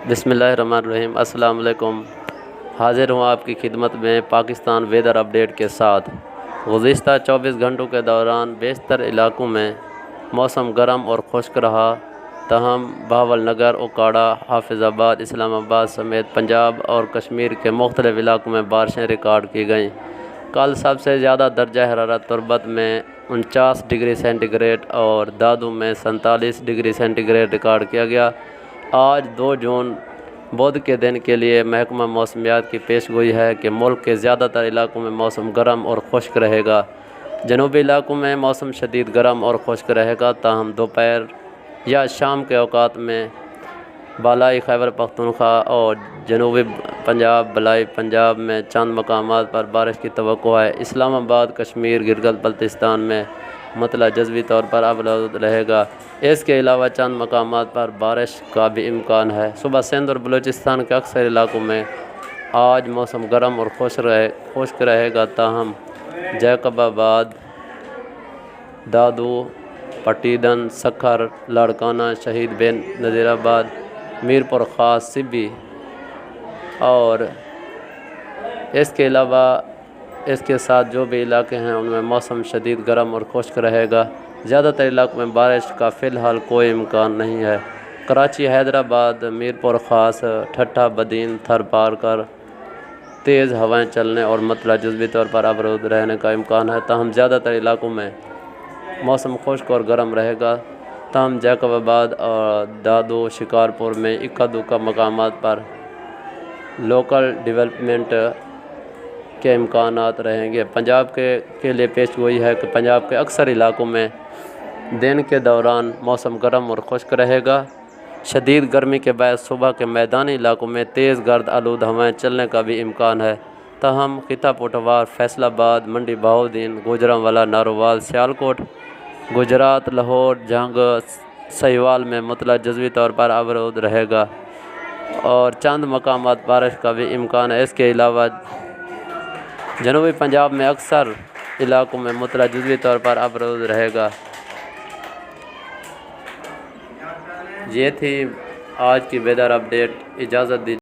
बिस्मिल्लाहिर्रहमानिर्रहीम। अस्सलाम वालेकुम। हाज़िर हूँ आपकी खिदमत में पाकिस्तान वेदर अपडेट के साथ। गुज़िश्ता 24 घंटों के दौरान बेशतर इलाकों में मौसम गर्म और खुश्क रहा, तहम बहावलनगर, ओकाड़ा, हाफिज़ाबाद, इस्लामाबाद समेत पंजाब और कश्मीर के मुख्तलिफ़ इलाकों में बारिशें रिकॉर्ड की गईं। कल सबसे ज़्यादा दर्जा हरारत तुरबत में 49 डिग्री सेंटीग्रेड और दादू में 47 डिग्री सेंटीग्रेड रिकॉर्ड किया गया। आज 2 जून बुध के दिन के लिए महकमा मौसमियात की पेशगोई है कि मुल्क के ज़्यादातर इलाकों में मौसम गर्म और खुश्क रहेगा। जनूबी इलाकों में मौसम शदीद गर्म और खुश्क रहेगा, ताहम दोपहर या शाम के औकात में बालाई खैबर पख्तूनख्वा और जनूबी पंजाब, बलाई पंजाब में चंद मकामात पर बारिश की तवक्को है। इस्लामाबाद, कश्मीर, गिलगित बल्तिस्तान में मतला जज़वी तौर पर आबूद रहेगा। इसके अलावा चंद मकामात पर बारिश का भी इम्कान है। सुबह सिंध और बलूचिस्तान के अक्सर इलाकों में आज मौसम गर्म और खुश्क रहेगा, ताहम जैकबाबाद, दादू, पटीडन, सखर, लाड़काना, शहीद बिन नज़ीराबाद, मीरपुर ख़ास, सिब्बी और इसके अलावा इसके साथ जो भी इलाके हैं उनमें मौसम शदीद गर्म और खुश्क रहेगा। ज़्यादातर इलाकों में बारिश का फ़िलहाल कोई इम्कान नहीं है। कराची, हैदराबाद, मीरपुर ख़ास, ठट्ठा, बदीन, थर पार कर तेज़ हवाएं चलने और मतला जुज़वी तौर पर अवरुद्ध रहने का इम्कान है, ताहम ज़्यादातर इलाकों में मौसम खुश्क और गर्म रहेगा। ताहम जैकबाबाद और दादू, शिकारपुर में इक्का दुक्का मकामात पर लोकल डेवलपमेंट के इम्कानात रहेंगे। पंजाब के लिए पेशगोई है कि पंजाब के अक्सर इलाकों में दिन के दौरान मौसम गर्म और खुश्क रहेगा। शदीद गर्मी के बाद सुबह के मैदानी इलाकों में तेज़ गर्द आलूद हवाएं चलने का भी इम्कान है। ताहम खिता पोटवार, फैसलाबाद, मंडी बहाउद्दीन, गुजरांवाला, नारोवाल, सियालकोट, गुजरात, लाहौर, जंग, सहीवाल में मतला जज़वी तौर पर अवरुद्ध रहेगा और चंद मकामात बारिश का भी इम्कान है। इसके अलावा जनूबी पंजाब में अक्सर इलाकों में मतला जुज़वी तौर पर अवरुद्ध रहेगा। ये थी आज की वेदर अपडेट। इजाज़त दीजिए।